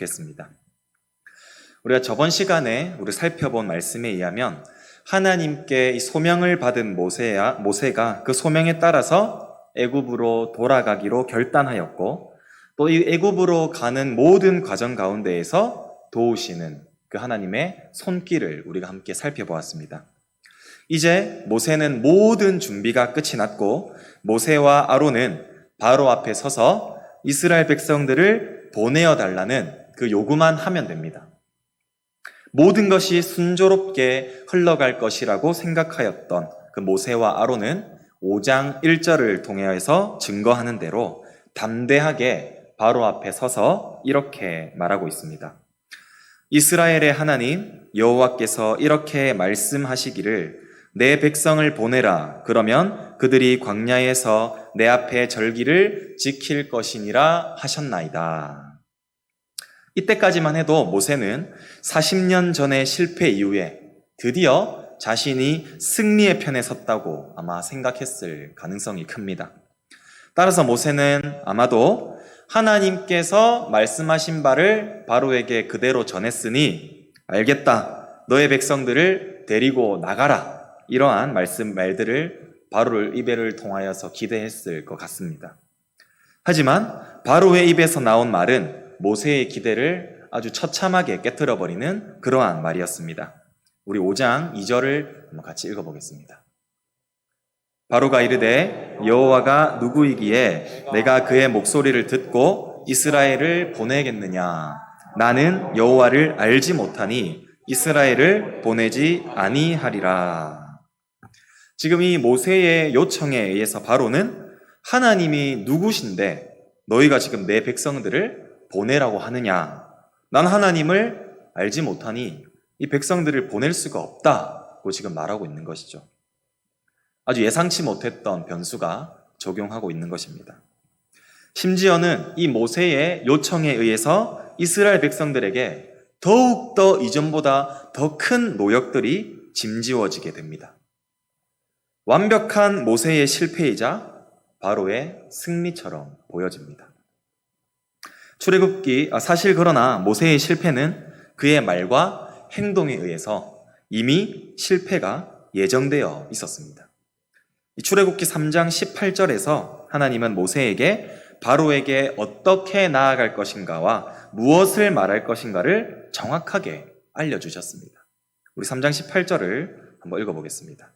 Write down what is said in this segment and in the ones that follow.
좋겠습니다. 우리가 저번 시간에 우리 살펴본 말씀에 의하면 하나님께 이 소명을 받은 모세가 그 소명에 따라서 애굽으로 돌아가기로 결단하였고, 또 이 애굽으로 가는 모든 과정 가운데에서 도우시는 그 하나님의 손길을 우리가 함께 살펴보았습니다. 이제 모세는 모든 준비가 끝이 났고, 모세와 아론은 바로 앞에 서서 이스라엘 백성들을 보내어 달라는 그 요구만 하면 됩니다. 모든 것이 순조롭게 흘러갈 것이라고 생각하였던 그 모세와 아론은 5장 1절을 통해서 증거하는 대로 담대하게 바로 앞에 서서 이렇게 말하고 있습니다. 이스라엘의 하나님 여호와께서 이렇게 말씀하시기를 내 백성을 보내라. 그러면 그들이 광야에서 내 앞에 절기를 지킬 것이니라 하셨나이다. 이때까지만 해도 모세는 40년 전의 실패 이후에 드디어 자신이 승리의 편에 섰다고 아마 생각했을 가능성이 큽니다. 따라서 모세는 아마도 하나님께서 말씀하신 바를 바로에게 그대로 전했으니 알겠다. 너의 백성들을 데리고 나가라. 이러한 말들을 바로의 입을 통하여서 기대했을 것 같습니다. 하지만 바로의 입에서 나온 말은 모세의 기대를 아주 처참하게 깨트려버리는 그러한 말이었습니다. 우리 5장 2절을 한번 같이 읽어보겠습니다. 바로가 이르되 여호와가 누구이기에 내가 그의 목소리를 듣고 이스라엘을 보내겠느냐. 나는 여호와를 알지 못하니 이스라엘을 보내지 아니하리라. 지금 이 모세의 요청에 의해서 바로는 하나님이 누구신데 너희가 지금 내 백성들을 보내라고 하느냐. 난 하나님을 알지 못하니 이 백성들을 보낼 수가 없다고 지금 말하고 있는 것이죠. 아주 예상치 못했던 변수가 적용하고 있는 것입니다. 심지어는 이 모세의 요청에 의해서 이스라엘 백성들에게 더욱더 이전보다 더 큰 노역들이 짐지워지게 됩니다. 완벽한 모세의 실패이자 바로의 승리처럼 보여집니다. 사실 그러나 모세의 실패는 그의 말과 행동에 의해서 이미 실패가 예정되어 있었습니다. 출애굽기 3장 18절에서 하나님은 모세에게 바로에게 어떻게 나아갈 것인가와 무엇을 말할 것인가를 정확하게 알려주셨습니다. 우리 3장 18절을 한번 읽어보겠습니다.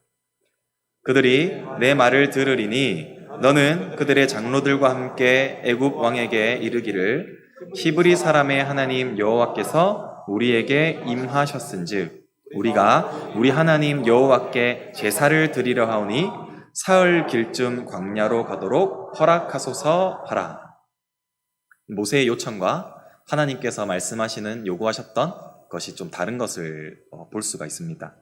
그들이 내 말을 들으리니 너는 그들의 장로들과 함께 애굽 왕에게 이르기를 히브리 사람의 하나님 여호와께서 우리에게 임하셨은즉 우리가 우리 하나님 여호와께 제사를 드리려 하오니 사흘 길쯤 광야로 가도록 허락하소서 하라. 모세의 요청과 하나님께서 말씀하시는 요구하셨던 것이 좀 다른 것을 볼 수가 있습니다.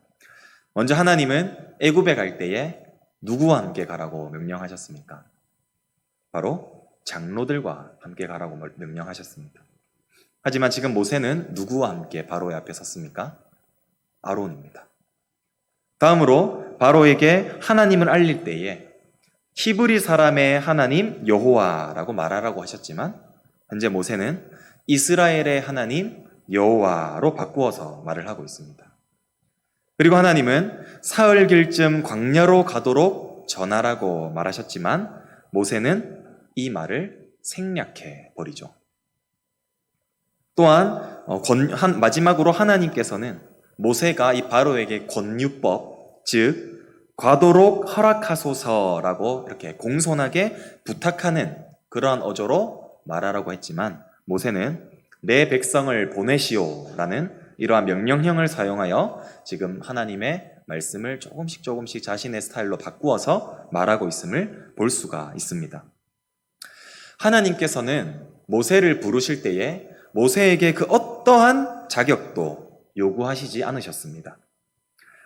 먼저 하나님은 애굽에 갈 때에 누구와 함께 가라고 명령하셨습니까? 바로 장로들과 함께 가라고 명령하셨습니다. 하지만 지금 모세는 누구와 함께 바로의 앞에 섰습니까? 아론입니다. 다음으로 바로에게 하나님을 알릴 때에 히브리 사람의 하나님 여호와라고 말하라고 하셨지만 현재 모세는 이스라엘의 하나님 여호와로 바꾸어서 말을 하고 있습니다. 그리고 하나님은 사흘 길쯤 광야로 가도록 전하라고 말하셨지만 모세는 이 말을 생략해 버리죠. 또한 마지막으로 하나님께서는 모세가 이 바로에게 권유법, 즉 가도록 허락하소서라고 이렇게 공손하게 부탁하는 그러한 어조로 말하라고 했지만 모세는 내 백성을 보내시오라는 이러한 명령형을 사용하여 지금 하나님의 말씀을 조금씩 자신의 스타일로 바꾸어서 말하고 있음을 볼 수가 있습니다. 하나님께서는 모세를 부르실 때에 모세에게 그 어떠한 자격도 요구하시지 않으셨습니다.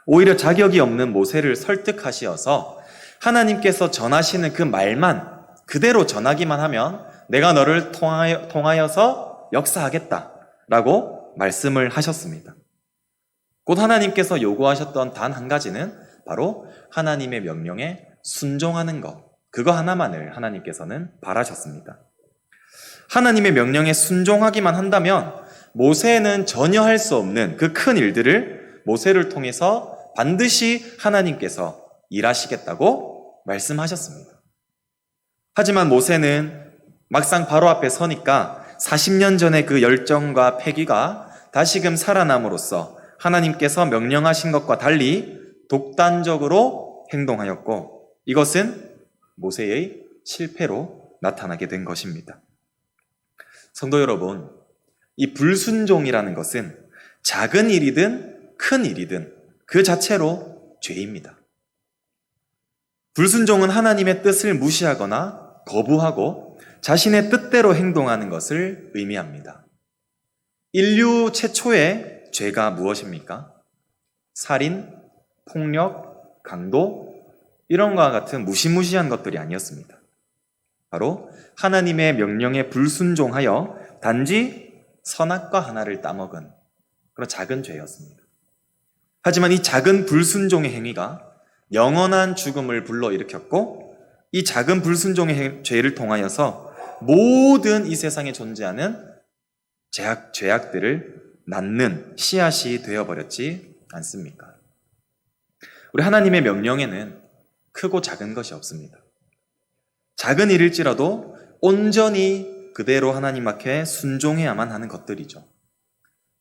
오히려 자격이 없는 모세를 설득하시어서 하나님께서 전하시는 그 말만 그대로 전하기만 하면 내가 너를 통하여서 역사하겠다라고 말씀을 하셨습니다. 곧 하나님께서 요구하셨던 단 한 가지는 바로 하나님의 명령에 순종하는 것, 그거 하나만을 하나님께서는 바라셨습니다. 하나님의 명령에 순종하기만 한다면 모세는 전혀 할 수 없는 그 큰 일들을 모세를 통해서 반드시 하나님께서 일하시겠다고 말씀하셨습니다. 하지만 모세는 막상 바로 앞에 서니까 40년 전의 그 열정과 패기가 다시금 살아남으로써 하나님께서 명령하신 것과 달리 독단적으로 행동하였고, 이것은 모세의 실패로 나타나게 된 것입니다. 성도 여러분, 이 불순종이라는 것은 작은 일이든 큰 일이든 그 자체로 죄입니다. 불순종은 하나님의 뜻을 무시하거나 거부하고 자신의 뜻대로 행동하는 것을 의미합니다. 인류 최초의 죄가 무엇입니까? 살인, 폭력, 강도, 이런 것과 같은 무시무시한 것들이 아니었습니다. 바로 하나님의 명령에 불순종하여 단지 선악과 하나를 따먹은 그런 작은 죄였습니다. 하지만 이 작은 불순종의 행위가 영원한 죽음을 불러일으켰고, 이 작은 불순종의 죄를 통하여서 모든 이 세상에 존재하는 죄악들을 낳는 씨앗이 되어버렸지 않습니까? 우리 하나님의 명령에는 크고 작은 것이 없습니다. 작은 일일지라도 온전히 그대로 하나님 앞에 순종해야만 하는 것들이죠.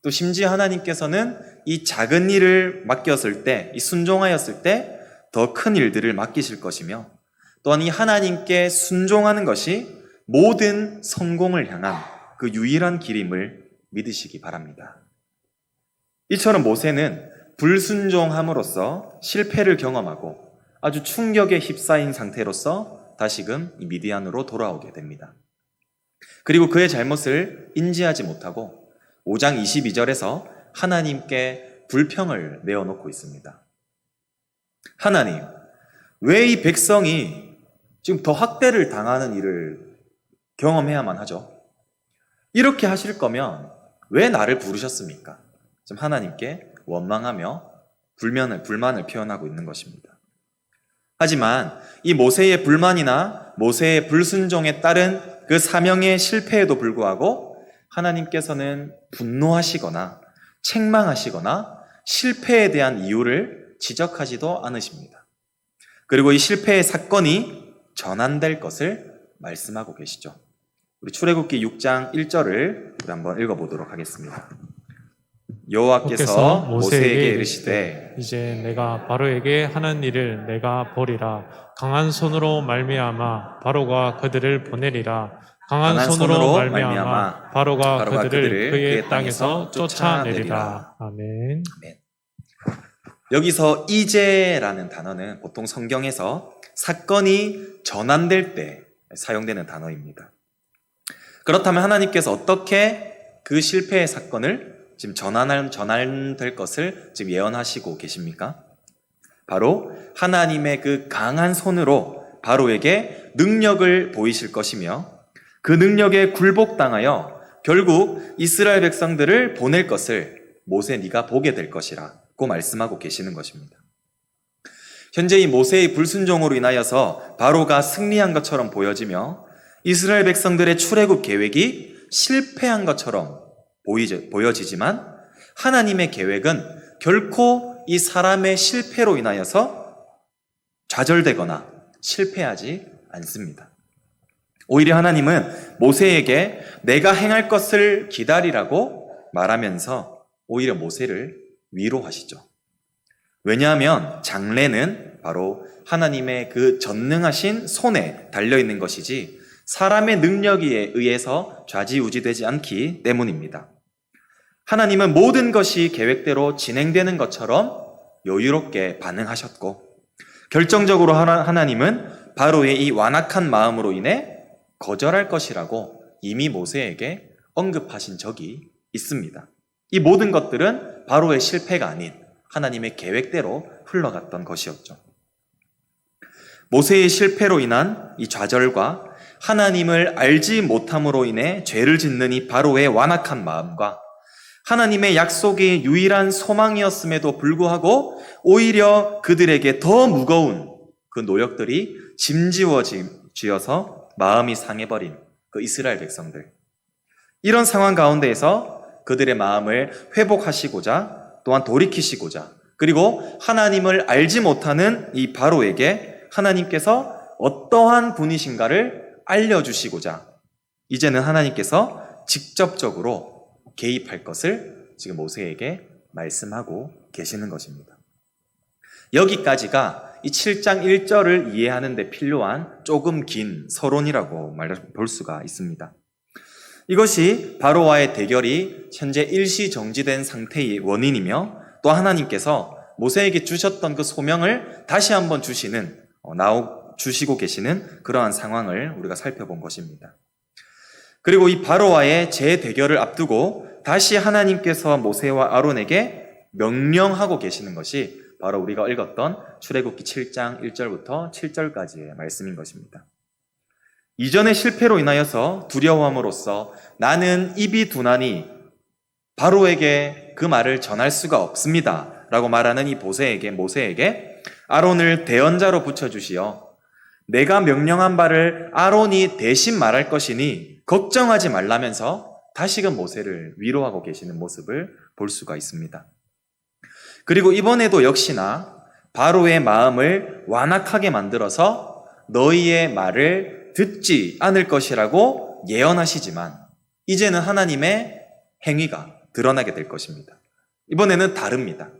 또 심지어 하나님께서는 이 작은 일을 맡겼을 때, 이 순종하였을 때 더 큰 일들을 맡기실 것이며, 또한 이 하나님께 순종하는 것이 모든 성공을 향한 그 유일한 길임을 믿으시기 바랍니다. 이처럼 모세는 불순종함으로써 실패를 경험하고 아주 충격에 휩싸인 상태로서 다시금 이 미디안으로 돌아오게 됩니다. 그리고 그의 잘못을 인지하지 못하고 5장 22절에서 하나님께 불평을 내어놓고 있습니다. 하나님, 왜 이 백성이 지금 더 학대를 당하는 일을 경험해야만 하죠? 이렇게 하실 거면 왜 나를 부르셨습니까? 지금 하나님께 원망하며 불만을 표현하고 있는 것입니다. 하지만 이 모세의 불만이나 모세의 불순종에 따른 그 사명의 실패에도 불구하고 하나님께서는 분노하시거나 책망하시거나 실패에 대한 이유를 지적하지도 않으십니다. 그리고 이 실패의 사건이 전환될 것을 말씀하고 계시죠. 우리 출애굽기 6장 1절을 우리 한번 읽어보도록 하겠습니다. 여호와께서 모세에게 이르시되 이제 내가 바로에게 하는 일을 내가 보리라. 강한 손으로 말미암아 바로가 그들을 보내리라. 강한 손으로 말미암아 바로가 그들을 그의 땅에서 쫓아내리라. 아멘. 아멘. 여기서 이제라는 단어는 보통 성경에서 사건이 전환될 때 사용되는 단어입니다. 그렇다면 하나님께서 어떻게 그 실패의 사건을 지금 전환될 것을 지금 예언하시고 계십니까? 바로 하나님의 그 강한 손으로 바로에게 능력을 보이실 것이며, 그 능력에 굴복당하여 결국 이스라엘 백성들을 보낼 것을 모세 네가 보게 될 것이라고 말씀하고 계시는 것입니다. 현재 이 모세의 불순종으로 인하여서 바로가 승리한 것처럼 보여지며 이스라엘 백성들의 출애굽 계획이 실패한 것처럼 보여지지만, 하나님의 계획은 결코 이 사람의 실패로 인하여서 좌절되거나 실패하지 않습니다. 오히려 하나님은 모세에게 내가 행할 것을 기다리라고 말하면서 오히려 모세를 위로하시죠. 왜냐하면 장래는 바로 하나님의 그 전능하신 손에 달려있는 것이지 사람의 능력에 의해서 좌지우지되지 않기 때문입니다. 하나님은 모든 것이 계획대로 진행되는 것처럼 여유롭게 반응하셨고, 결정적으로 하나님은 바로의 이 완악한 마음으로 인해 거절할 것이라고 이미 모세에게 언급하신 적이 있습니다. 이 모든 것들은 바로의 실패가 아닌 하나님의 계획대로 흘러갔던 것이었죠. 모세의 실패로 인한 이 좌절과 하나님을 알지 못함으로 인해 죄를 짓는 이 바로의 완악한 마음과 하나님의 약속이 유일한 소망이었음에도 불구하고 오히려 그들에게 더 무거운 그 노력들이 짐지어져서 마음이 상해버린 그 이스라엘 백성들, 이런 상황 가운데에서 그들의 마음을 회복하시고자 또한 돌이키시고자 그리고 하나님을 알지 못하는 이 바로에게 하나님께서 어떠한 분이신가를 알려주시고자 이제는 하나님께서 직접적으로 개입할 것을 지금 모세에게 말씀하고 계시는 것입니다. 여기까지가 이 7장 1절을 이해하는 데 필요한 조금 긴 서론이라고 볼 수가 있습니다. 이것이 바로와의 대결이 현재 일시정지된 상태의 원인이며 또 하나님께서 모세에게 주셨던 그 소명을 다시 한번 주시고 계시는 그러한 상황을 우리가 살펴본 것입니다. 그리고 이 바로와의 재대결을 앞두고 다시 하나님께서 모세와 아론에게 명령하고 계시는 것이 바로 우리가 읽었던 출애굽기 7장 1절부터 7절까지의 말씀인 것입니다. 이전의 실패로 인하여서 두려워함으로써 나는 입이 둔하니 바로에게 그 말을 전할 수가 없습니다 라고 말하는 이 모세에게 아론을 대언자로 붙여주시어 내가 명령한 바를 아론이 대신 말할 것이니 걱정하지 말라면서 다시금 모세를 위로하고 계시는 모습을 볼 수가 있습니다. 그리고 이번에도 역시나 바로의 마음을 완악하게 만들어서 너희의 말을 듣지 않을 것이라고 예언하시지만 이제는 하나님의 행위가 드러나게 될 것입니다. 이번에는 다릅니다.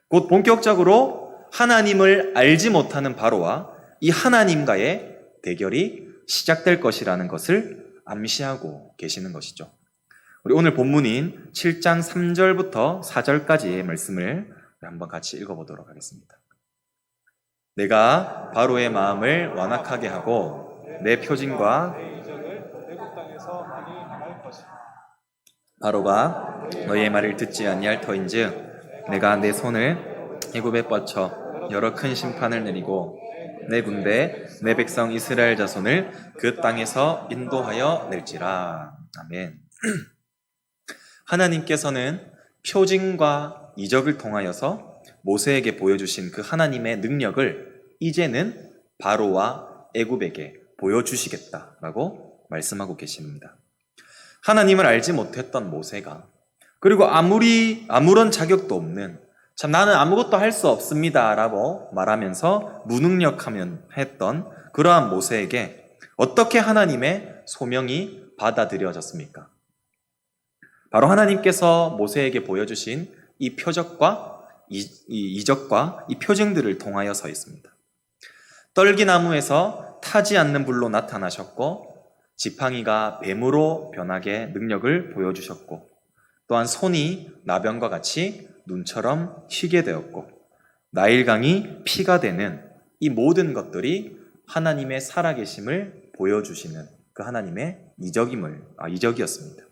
곧 본격적으로 하나님을 알지 못하는 바로와 이 하나님과의 대결이 시작될 것이라는 것을 암시하고 계시는 것이죠. 우리 오늘 본문인 7장 3절부터 4절까지의 말씀을 한번 같이 읽어보도록 하겠습니다. 내가 바로의 마음을 완악하게 하고 내 표징과 바로가 너희의 말을 듣지 아니할 터인즉 내가 내 손을 애굽에 뻗쳐 여러 큰 심판을 내리고 내 군대 내 백성 이스라엘 자손을 그 땅에서 인도하여 낼지라. 아멘. 하나님께서는 표징과 이적을 통하여서 모세에게 보여주신 그 하나님의 능력을 이제는 바로와 애굽에게 보여주시겠다라고 말씀하고 계십니다. 하나님을 알지 못했던 모세가 그리고 아무런 자격도 없는 참 나는 아무것도 할 수 없습니다 라고 말하면서 무능력하면 했던 그러한 모세에게 어떻게 하나님의 소명이 받아들여졌습니까? 바로 하나님께서 모세에게 보여주신 이 표적과 이적과 이 표징들을 통하여서 있습니다. 떨기나무에서 타지 않는 불로 나타나셨고 지팡이가 뱀으로 변하게 능력을 보여주셨고 또한 손이 나병과 같이 눈처럼 희게 되었고 나일강이 피가 되는 이 모든 것들이 하나님의 살아계심을 보여주시는 그 하나님의 이적이었습니다.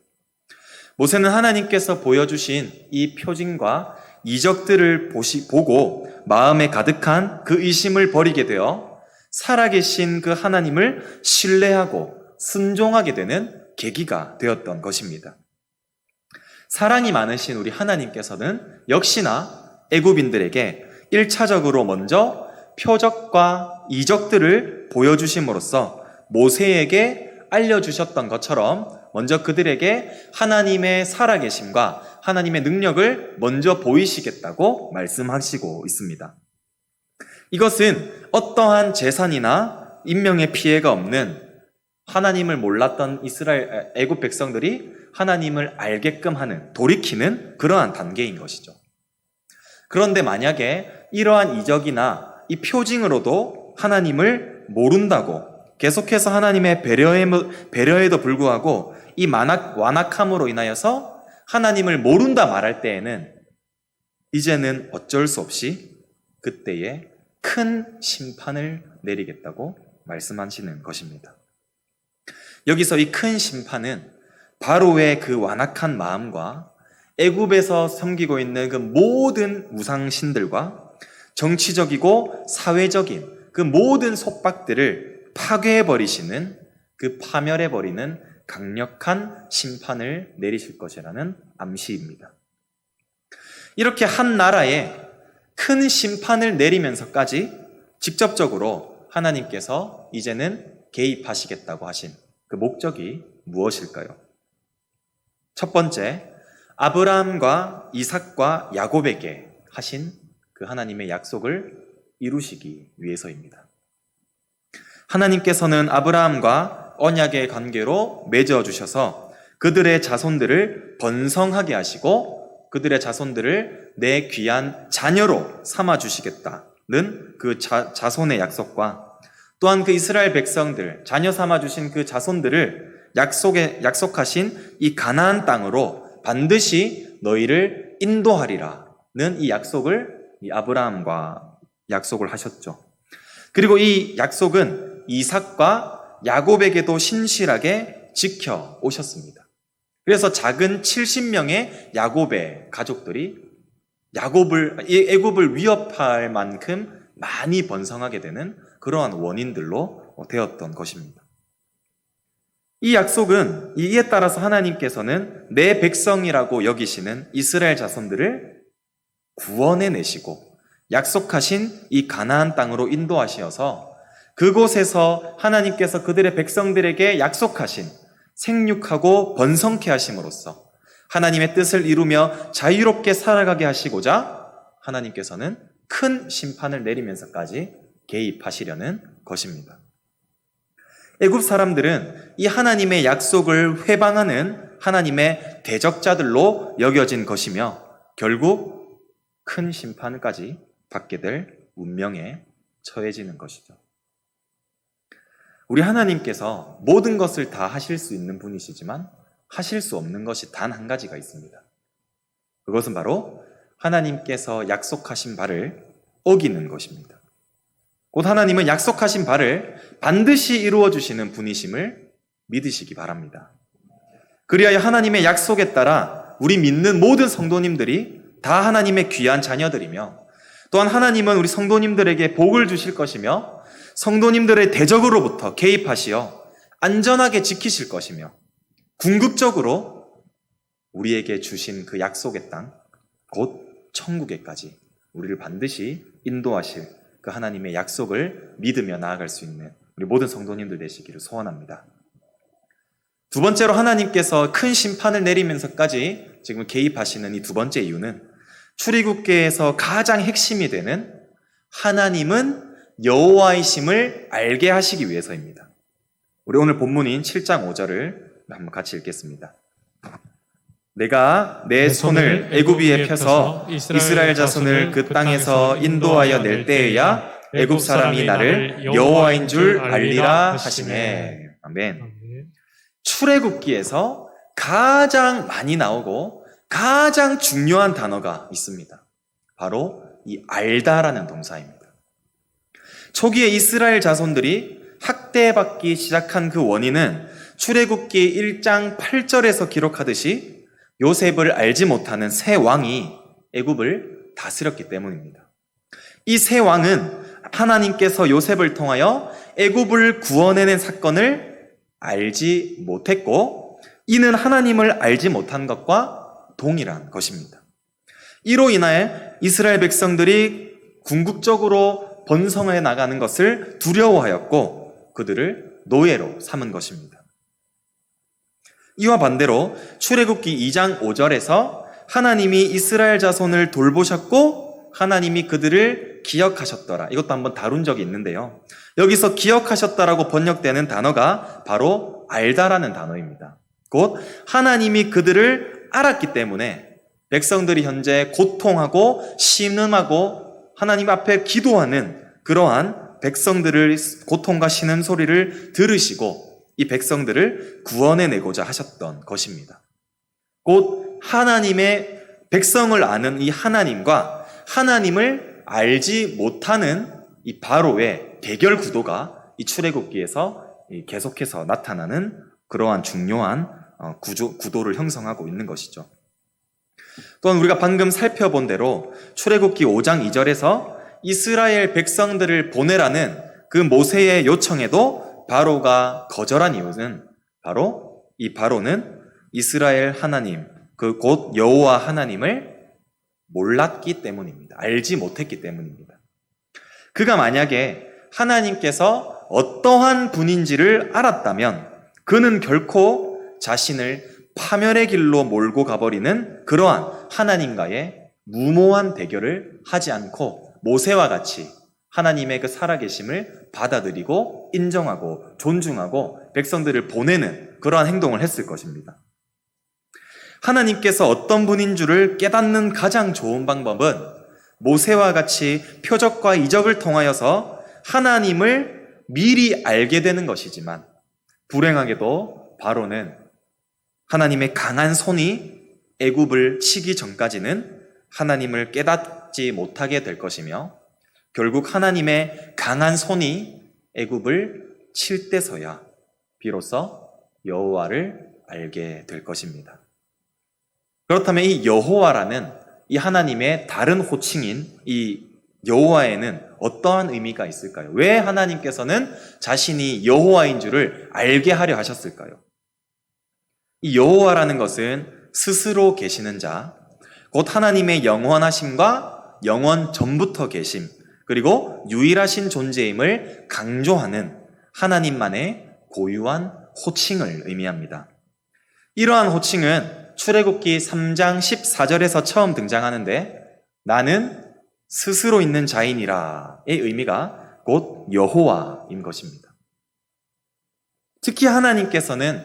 모세는 하나님께서 보여주신 이 표징과 이적들을 보고 마음에 가득한 그 의심을 버리게 되어 살아계신 그 하나님을 신뢰하고 순종하게 되는 계기가 되었던 것입니다. 사랑이 많으신 우리 하나님께서는 역시나 애굽인들에게 1차적으로 먼저 표적과 이적들을 보여주심으로써 모세에게 알려주셨던 것처럼 먼저 그들에게 하나님의 살아계심과 하나님의 능력을 먼저 보이시겠다고 말씀하시고 있습니다. 이것은 어떠한 재산이나 인명의 피해가 없는 하나님을 몰랐던 애굽 백성들이 하나님을 알게끔 하는, 돌이키는 그러한 단계인 것이죠. 그런데 만약에 이러한 이적이나 이 표징으로도 하나님을 모른다고 계속해서 하나님의 배려에도 불구하고 이 완악함으로 인하여서 하나님을 모른다 말할 때에는 이제는 어쩔 수 없이 그때에 큰 심판을 내리겠다고 말씀하시는 것입니다. 여기서 이 큰 심판은 바로의 그 완악한 마음과 애굽에서 섬기고 있는 그 모든 우상신들과 정치적이고 사회적인 그 모든 속박들을 파괴해버리시는 그 파멸해버리는 강력한 심판을 내리실 것이라는 암시입니다. 이렇게 한 나라에 큰 심판을 내리면서까지 직접적으로 하나님께서 이제는 개입하시겠다고 하신 그 목적이 무엇일까요? 첫 번째, 아브라함과 이삭과 야곱에게 하신 그 하나님의 약속을 이루시기 위해서입니다. 하나님께서는 아브라함과 언약의 관계로 맺어 주셔서 그들의 자손들을 번성하게 하시고 그들의 자손들을 내 귀한 자녀로 삼아 주시겠다는 그 자손의 약속과 또한 그 이스라엘 백성들, 자녀 삼아 주신 그 자손들을 약속하신 이 가나안 땅으로 반드시 너희를 인도하리라는 이 약속을 이 아브라함과 약속을 하셨죠. 그리고 이 약속은 이삭과 야곱에게도 신실하게 지켜 오셨습니다. 그래서 작은 70명의 야곱의 가족들이 애굽을 위협할 만큼 많이 번성하게 되는 그러한 원인들로 되었던 것입니다. 이 약속은 이에 따라서 하나님께서는 내 백성이라고 여기시는 이스라엘 자손들을 구원해내시고 약속하신 이 가나안 땅으로 인도하시어서 그곳에서 하나님께서 그들의 백성들에게 약속하신 생육하고 번성케 하심으로써 하나님의 뜻을 이루며 자유롭게 살아가게 하시고자 하나님께서는 큰 심판을 내리면서까지 개입하시려는 것입니다. 애굽 사람들은 이 하나님의 약속을 회방하는 하나님의 대적자들로 여겨진 것이며 결국 큰 심판까지 받게 될 운명에 처해지는 것이죠. 우리 하나님께서 모든 것을 다 하실 수 있는 분이시지만 하실 수 없는 것이 단 한 가지가 있습니다. 그것은 바로 하나님께서 약속하신 바를 어기는 것입니다. 곧 하나님은 약속하신 바를 반드시 이루어 주시는 분이심을 믿으시기 바랍니다. 그리하여 하나님의 약속에 따라 우리 믿는 모든 성도님들이 다 하나님의 귀한 자녀들이며 또한 하나님은 우리 성도님들에게 복을 주실 것이며 성도님들의 대적으로부터 개입하시어 안전하게 지키실 것이며 궁극적으로 우리에게 주신 그 약속의 땅, 곧 천국에까지 우리를 반드시 인도하실 그 하나님의 약속을 믿으며 나아갈 수 있는 우리 모든 성도님들 되시기를 소원합니다. 두 번째로 하나님께서 큰 심판을 내리면서까지 지금 개입하시는 이 두 번째 이유는 출애굽기에서 가장 핵심이 되는 하나님은 여호와이심을 알게 하시기 위해서입니다. 우리 오늘 본문인 7장 5절을 한번 같이 읽겠습니다. 내가 내 손을 애굽 위에 펴서 이스라엘 자손을 그 땅에서 인도하여 낼 때에야 애굽 사람이 나를 여호와인 줄 알리라 하시네. 아멘. 출애굽기에서 가장 많이 나오고 가장 중요한 단어가 있습니다. 바로 이 알다라는 동사입니다. 초기에 이스라엘 자손들이 학대받기 시작한 그 원인은 출애굽기 1장 8절에서 기록하듯이 요셉을 알지 못하는 새 왕이 애굽을 다스렸기 때문입니다. 이 새 왕은 하나님께서 요셉을 통하여 애굽을 구원해낸 사건을 알지 못했고 이는 하나님을 알지 못한 것과 동일한 것입니다. 이로 인하여 이스라엘 백성들이 궁극적으로 번성해 나가는 것을 두려워하였고 그들을 노예로 삼은 것입니다. 이와 반대로 출애굽기 2장 5절에서 하나님이 이스라엘 자손을 돌보셨고 하나님이 그들을 기억하셨더라. 이것도 한번 다룬 적이 있는데요. 여기서 기억하셨다라고 번역되는 단어가 바로 알다라는 단어입니다. 곧 하나님이 그들을 알았기 때문에 백성들이 현재 고통하고 신음하고 하나님 앞에 기도하는 그러한 백성들을 고통과 신음 소리를 들으시고 이 백성들을 구원해내고자 하셨던 것입니다. 곧 하나님의 백성을 아는 이 하나님과 하나님을 알지 못하는 이 바로의 대결 구도가 이 출애굽기에서 계속해서 나타나는 그러한 중요한 구도를 형성하고 있는 것이죠. 또한 우리가 방금 살펴본 대로 출애굽기 5장 2절에서 이스라엘 백성들을 보내라는 그 모세의 요청에도 바로가 거절한 이유는 바로 이 바로는 이스라엘 하나님, 그 곧 여호와 하나님을 몰랐기 때문입니다. 알지 못했기 때문입니다. 그가 만약에 하나님께서 어떠한 분인지를 알았다면 그는 결코 자신을 파멸의 길로 몰고 가버리는 그러한 하나님과의 무모한 대결을 하지 않고 모세와 같이 하나님의 그 살아계심을 받아들이고 인정하고 존중하고 백성들을 보내는 그러한 행동을 했을 것입니다. 하나님께서 어떤 분인 줄을 깨닫는 가장 좋은 방법은 모세와 같이 표적과 이적을 통하여서 하나님을 미리 알게 되는 것이지만, 불행하게도 바로는 하나님의 강한 손이 애굽을 치기 전까지는 하나님을 깨닫지 못하게 될 것이며, 결국 하나님의 강한 손이 애굽을 칠 때서야 비로소 여호와를 알게 될 것입니다. 그렇다면 이 여호와라는 이 하나님의 다른 호칭인 이 여호와에는 어떠한 의미가 있을까요? 왜 하나님께서는 자신이 여호와인 줄을 알게 하려 하셨을까요? 이 여호와라는 것은 스스로 계시는 자, 곧 하나님의 영원하심과 영원 전부터 계심, 그리고 유일하신 존재임을 강조하는 하나님만의 고유한 호칭을 의미합니다. 이러한 호칭은 출애굽기 3장 14절에서 처음 등장하는데, 나는 스스로 있는 자인이라의 의미가 곧 여호와인 것입니다. 특히 하나님께서는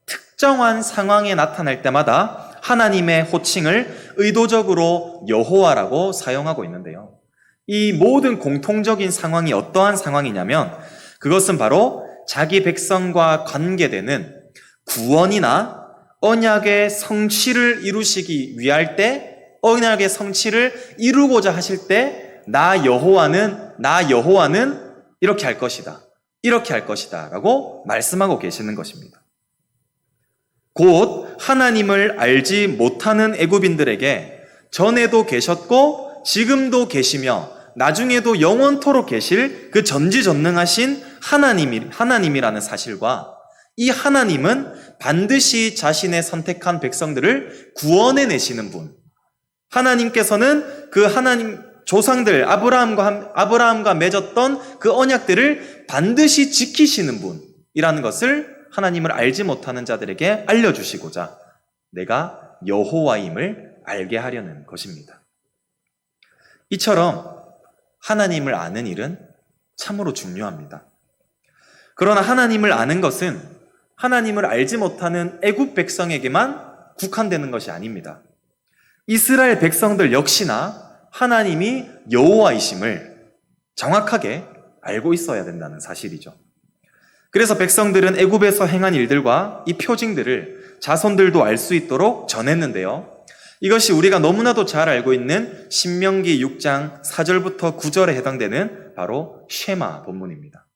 특정한 상황에 나타날 때마다 하나님의 호칭을 의도적으로 여호와라고 사용하고 있는데요. 이 모든 공통적인 상황이 어떠한 상황이냐면, 그것은 바로 자기 백성과 관계되는 구원이나 언약의 성취를 이루시기 위할 때, 언약의 성취를 이루고자 하실 때, 나 여호와는 이렇게 할 것이다, 이렇게 할 것이다 라고 말씀하고 계시는 것입니다. 곧 하나님을 알지 못하는 애굽인들에게 전에도 계셨고 지금도 계시며 나중에도 영원토록 계실 그 전지전능하신 하나님이라는 사실과, 이 하나님은 반드시 자신의 선택한 백성들을 구원해내시는 분, 하나님께서는 그 하나님 조상들 아브라함과 맺었던 그 언약들을 반드시 지키시는 분이라는 것을 하나님을 알지 못하는 자들에게 알려주시고자 내가 여호와임을 알게 하려는 것입니다. 이처럼 하나님을 아는 일은 참으로 중요합니다. 그러나 하나님을 아는 것은 하나님을 알지 못하는 애굽 백성에게만 국한되는 것이 아닙니다. 이스라엘 백성들 역시나 하나님이 여호와이심을 정확하게 알고 있어야 된다는 사실이죠. 그래서 백성들은 애굽에서 행한 일들과 이 표징들을 자손들도 알 수 있도록 전했는데요. 이것이 우리가 너무나도 잘 알고 있는 신명기 6장 4절부터 9절에 해당되는 바로 쉐마 본문입니다.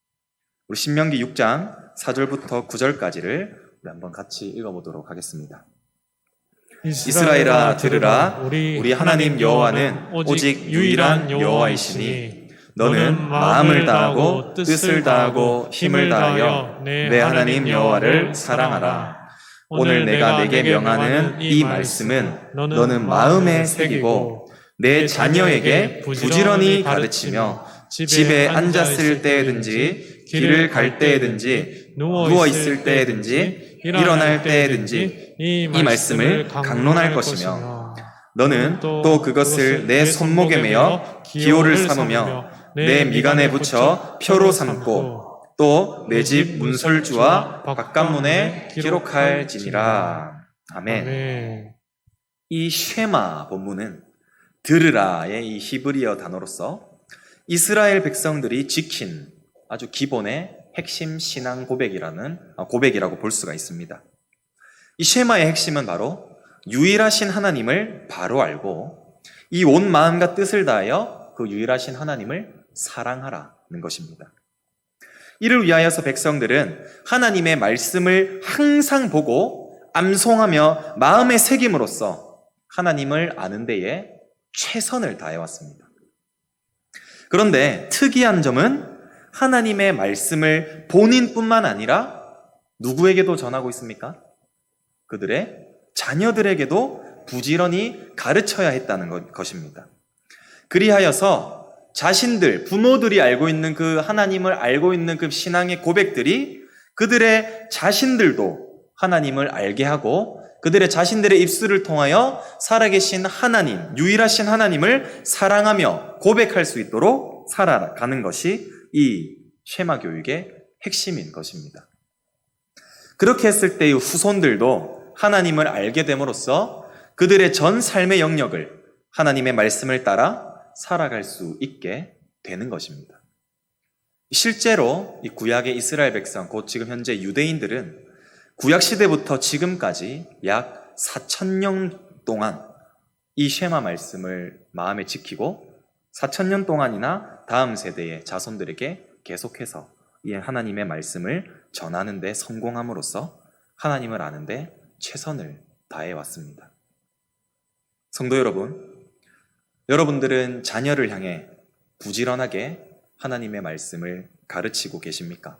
우리 신명기 6장 4절부터 9절까지를 우리 한번 같이 읽어보도록 하겠습니다. 이스라엘아 들으라. 우리 하나님 여호와는 오직 유일한 여호와이시니 너는 마음을 다하고 뜻을 다하고 힘을 다하여 내 하나님 여호와를 사랑하라. 오늘 내가 내게 명하는 이 말씀은 너는 마음에 새기고 내 자녀에게 부지런히 가르치며 집에 앉았을 때든지 길을 갈 때든지 누워 있을 때든지 일어날 때든지 이 말씀을 강론할 것이며, 너는 또 그것을 내 손목에 매어 기호를 삼으며 내 미간에 붙여 표로 삼고 또 내 집 문설주와 바깥문에 기록할지니라. 아멘. 이 쉐마 본문은 들으라의 이 히브리어 단어로서 이스라엘 백성들이 지킨 아주 기본의 핵심 신앙 고백이라고 볼 수가 있습니다. 이 쉐마의 핵심은 바로 유일하신 하나님을 바로 알고 이 온 마음과 뜻을 다하여 그 유일하신 하나님을 사랑하라는 것입니다. 이를 위하여서 백성들은 하나님의 말씀을 항상 보고 암송하며 마음에 새김으로써 하나님을 아는 데에 최선을 다해왔습니다. 그런데 특이한 점은 하나님의 말씀을 본인뿐만 아니라 누구에게도 전하고 있습니까? 그들의 자녀들에게도 부지런히 가르쳐야 했다는 것입니다. 그리하여서 자신들, 부모들이 알고 있는 그 하나님을 알고 있는 그 신앙의 고백들이 그들의 자신들도 하나님을 알게 하고 그들의 자신들의 입술을 통하여 살아계신 하나님, 유일하신 하나님을 사랑하며 고백할 수 있도록 살아가는 것이 이 쉐마 교육의 핵심인 것입니다. 그렇게 했을 때의 후손들도 하나님을 알게 됨으로써 그들의 전 삶의 영역을 하나님의 말씀을 따라 살아갈 수 있게 되는 것입니다. 실제로 이 구약의 이스라엘 백성, 곧 지금 현재 유대인들은 구약 시대부터 지금까지 약 4,000년 동안 이 쉐마 말씀을 마음에 지키고 4,000년 동안이나 다음 세대의 자손들에게 계속해서 이 하나님의 말씀을 전하는 데 성공함으로써 하나님을 아는 데 최선을 다해왔습니다. 성도 여러분, 여러분들은 자녀를 향해 부지런하게 하나님의 말씀을 가르치고 계십니까?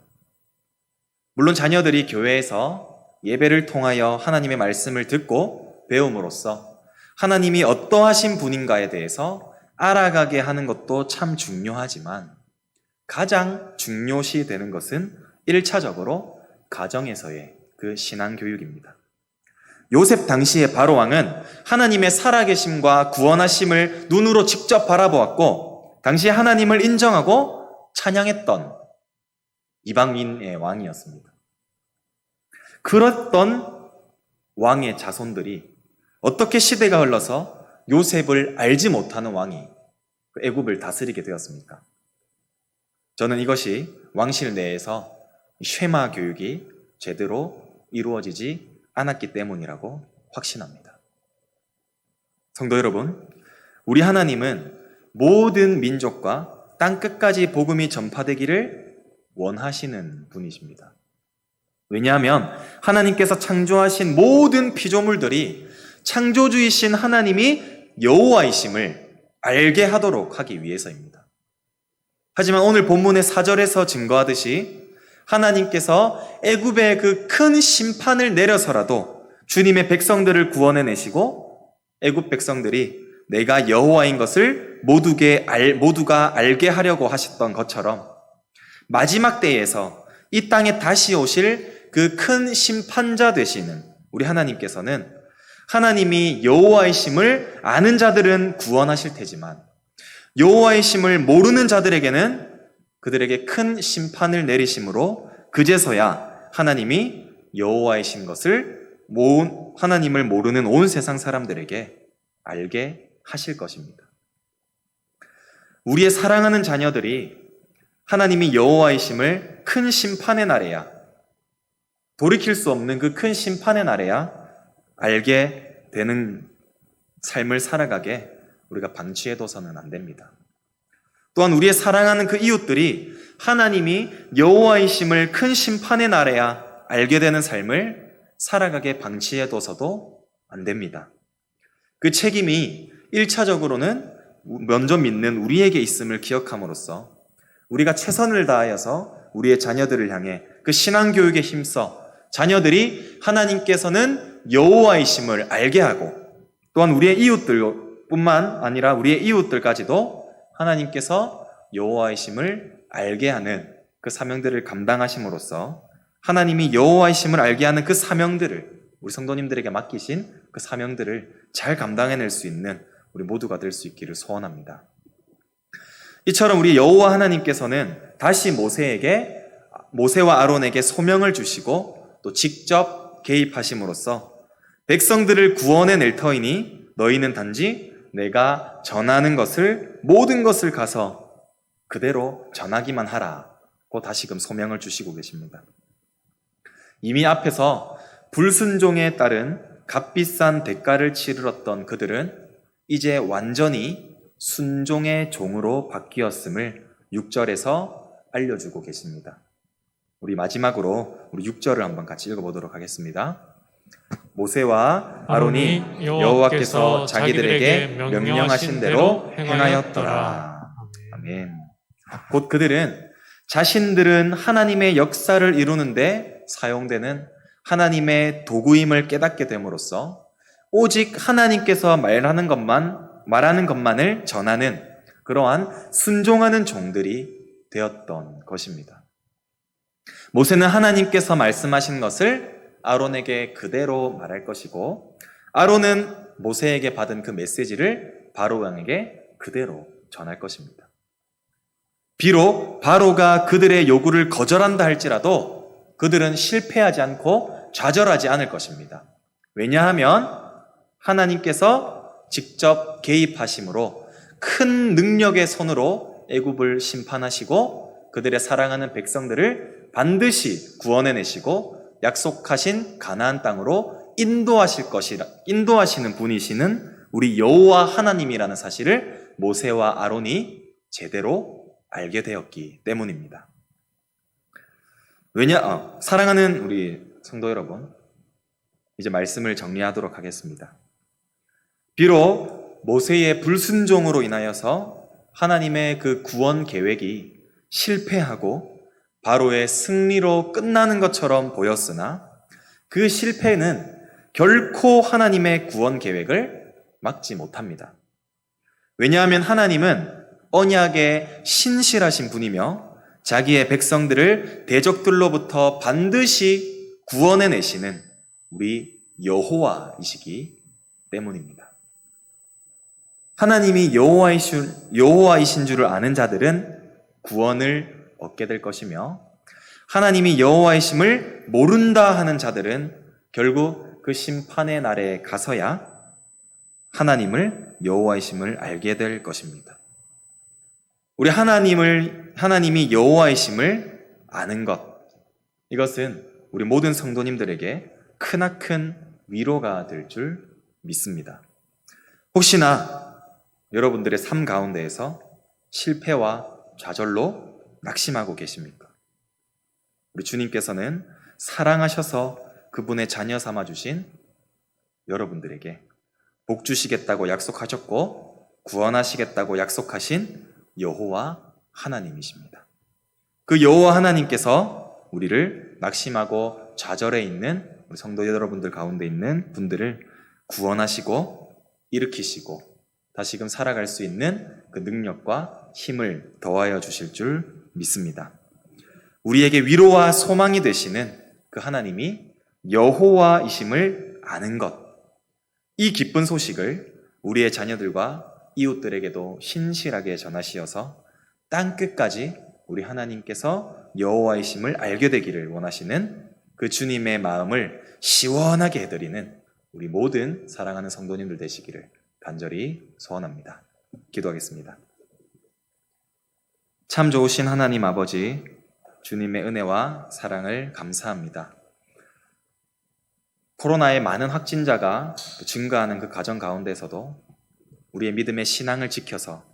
물론 자녀들이 교회에서 예배를 통하여 하나님의 말씀을 듣고 배움으로써 하나님이 어떠하신 분인가에 대해서 알아가게 하는 것도 참 중요하지만 가장 중요시 되는 것은 1차적으로 가정에서의 그 신앙교육입니다. 요셉 당시의 바로왕은 하나님의 살아계심과 구원하심을 눈으로 직접 바라보았고 당시 하나님을 인정하고 찬양했던 이방인의 왕이었습니다. 그랬던 왕의 자손들이 어떻게 시대가 흘러서 요셉을 알지 못하는 왕이 애굽을 다스리게 되었습니까? 저는 이것이 왕실 내에서 쉐마 교육이 제대로 이루어지지 않았기 때문이라고 확신합니다. 성도 여러분, 우리 하나님은 모든 민족과 땅끝까지 복음이 전파되기를 원하시는 분이십니다. 왜냐하면 하나님께서 창조하신 모든 피조물들이 창조주이신 하나님이 여호와이심을 알게 하도록 하기 위해서입니다. 하지만 오늘 본문의 4절에서 증거하듯이 하나님께서 애굽의 그 큰 심판을 내려서라도 주님의 백성들을 구원해내시고 애굽 백성들이 내가 여호와인 것을 모두가 알게 하려고 하셨던 것처럼 마지막 때에서 이 땅에 다시 오실 그 큰 심판자 되시는 우리 하나님께서는 하나님이 여호와이심을 아는 자들은 구원하실 테지만 여호와이심을 모르는 자들에게는 그들에게 큰 심판을 내리심으로 그제서야 하나님이 여호와이신 것을 하나님을 모르는 온 세상 사람들에게 알게 하실 것입니다. 우리의 사랑하는 자녀들이 하나님이 여호와이심을 큰 심판의 날에야 돌이킬 수 없는 그 큰 심판의 날에야 알게 되는 삶을 살아가게 우리가 방치해둬서는 안 됩니다. 또한 우리의 사랑하는 그 이웃들이 하나님이 여호와이심을 큰 심판의 날에야 알게 되는 삶을 살아가게 방치해둬서도 안 됩니다. 그 책임이 1차적으로는 먼저 믿는 우리에게 있음을 기억함으로써 우리가 최선을 다하여서 우리의 자녀들을 향해 그 신앙교육에 힘써 자녀들이 하나님께서는 여호와이심을 알게 하고 또한 우리의 이웃들뿐만 아니라 우리의 이웃들까지도 하나님께서 여호와이심을 알게 하는 그 사명들을 감당하심으로써 하나님이 여호와이심을 알게 하는 그 사명들을 우리 성도님들에게 맡기신 그 사명들을 잘 감당해낼 수 있는 우리 모두가 될 수 있기를 소원합니다. 이처럼 우리 여호와 하나님께서는 다시 모세와 아론에게 소명을 주시고 또 직접 개입하심으로써 백성들을 구원해낼 터이니 너희는 단지 내가 전하는 것을 모든 것을 가서 그대로 전하기만 하라고 다시금 소명을 주시고 계십니다. 이미 앞에서 불순종에 따른 값비싼 대가를 치르렀던 그들은 이제 완전히 순종의 종으로 바뀌었음을 6절에서 알려주고 계십니다. 우리 마지막으로 우리 6절을 한번 같이 읽어보도록 하겠습니다. 모세와 아론이 여호와께서 자기들에게 명령하신 대로 행하였더라. 아멘. 곧 그들은 자신들은 하나님의 역사를 이루는데 사용되는 하나님의 도구임을 깨닫게 됨으로써 오직 하나님께서 말하는 것만을 전하는 그러한 순종하는 종들이 되었던 것입니다. 모세는 하나님께서 말씀하신 것을 아론에게 그대로 말할 것이고, 아론은 모세에게 받은 그 메시지를 바로 왕에게 그대로 전할 것입니다. 비록 바로가 그들의 요구를 거절한다 할지라도 그들은 실패하지 않고 좌절하지 않을 것입니다. 왜냐하면 하나님께서 직접 개입하심으로 큰 능력의 손으로 애굽을 심판하시고 그들의 사랑하는 백성들을 반드시 구원해내시고 약속하신 가나안 땅으로 인도하시는 분이시는 우리 여호와 하나님이라는 사실을 모세와 아론이 제대로 알게 되었기 때문입니다. 사랑하는 우리 성도 여러분, 이제 말씀을 정리하도록 하겠습니다. 비록 모세의 불순종으로 인하여서 하나님의 그 구원 계획이 실패하고 바로의 승리로 끝나는 것처럼 보였으나 그 실패는 결코 하나님의 구원 계획을 막지 못합니다. 왜냐하면 하나님은 언약에 신실하신 분이며 자기의 백성들을 대적들로부터 반드시 구원해내시는 우리 여호와이시기 때문입니다. 하나님이 여호와이신 줄을 아는 자들은 구원을 얻게 될 것이며, 하나님이 여호와이심을 모른다 하는 자들은 결국 그 심판의 날에 가서야 하나님을 여호와이심을 알게 될 것입니다. 우리 하나님이 여호와이심을 아는 것, 이것은 우리 모든 성도님들에게 크나큰 위로가 될 줄 믿습니다. 혹시나 여러분들의 삶 가운데에서 실패와 좌절로 낙심하고 계십니까? 우리 주님께서는 사랑하셔서 그분의 자녀 삼아주신 여러분들에게 복 주시겠다고 약속하셨고 구원하시겠다고 약속하신 여호와 하나님이십니다. 그 여호와 하나님께서 우리를 낙심하고 좌절해 있는 우리 성도 여러분들 가운데 있는 분들을 구원하시고 일으키시고 다시금 살아갈 수 있는 그 능력과 힘을 더하여 주실 줄 믿습니다. 우리에게 위로와 소망이 되시는 그 하나님이 여호와이심을 아는 것, 이 기쁜 소식을 우리의 자녀들과 이웃들에게도 신실하게 전하시어서 땅끝까지 우리 하나님께서 여호와이심을 알게 되기를 원하시는 그 주님의 마음을 시원하게 해드리는 우리 모든 사랑하는 성도님들 되시기를 간절히 소원합니다. 기도하겠습니다. 참 좋으신 하나님 아버지, 주님의 은혜와 사랑을 감사합니다. 코로나의 많은 확진자가 증가하는 그 가정 가운데서도 우리의 믿음의 신앙을 지켜서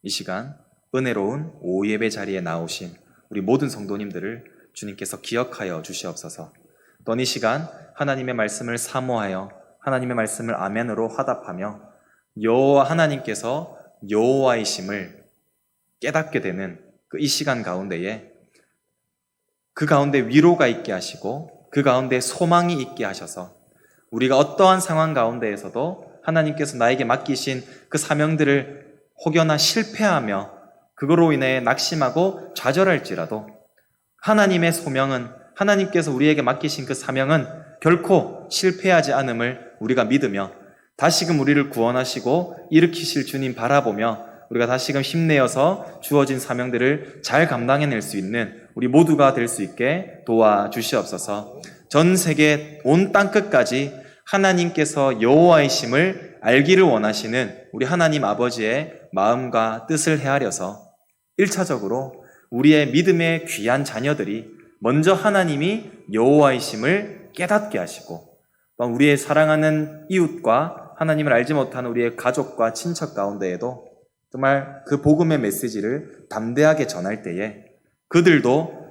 이 시간 은혜로운 오후 예배 자리에 나오신 우리 모든 성도님들을 주님께서 기억하여 주시옵소서. 또 이 시간 하나님의 말씀을 사모하여 하나님의 말씀을 아멘으로 화답하며 여호와 하나님께서 여호와이심을 깨닫게 되는 그 이 시간 가운데에 그 가운데 위로가 있게 하시고 그 가운데 소망이 있게 하셔서 우리가 어떠한 상황 가운데에서도 하나님께서 나에게 맡기신 그 사명들을 혹여나 실패하며 그거로 인해 낙심하고 좌절할지라도 하나님의 소명은, 하나님께서 우리에게 맡기신 그 사명은 결코 실패하지 않음을 우리가 믿으며 다시금 우리를 구원하시고 일으키실 주님 바라보며 우리가 다시금 힘내어서 주어진 사명들을 잘 감당해낼 수 있는 우리 모두가 될 수 있게 도와주시옵소서. 전 세계 온 땅끝까지 하나님께서 여호와이심을 알기를 원하시는 우리 하나님 아버지의 마음과 뜻을 헤아려서 1차적으로 우리의 믿음의 귀한 자녀들이 먼저 하나님이 여호와이심을 깨닫게 하시고 또 우리의 사랑하는 이웃과 하나님을 알지 못하는 우리의 가족과 친척 가운데에도 정말 그 복음의 메시지를 담대하게 전할 때에 그들도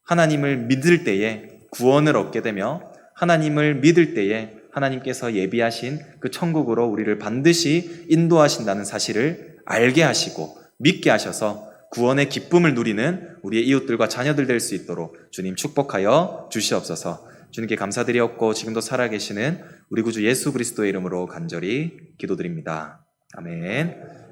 하나님을 믿을 때에 구원을 얻게 되며 하나님을 믿을 때에 하나님께서 예비하신 그 천국으로 우리를 반드시 인도하신다는 사실을 알게 하시고 믿게 하셔서 구원의 기쁨을 누리는 우리의 이웃들과 자녀들 될 수 있도록 주님 축복하여 주시옵소서. 주님께 감사드리옵고 지금도 살아계시는 우리 구주 예수 그리스도의 이름으로 간절히 기도드립니다. 아멘.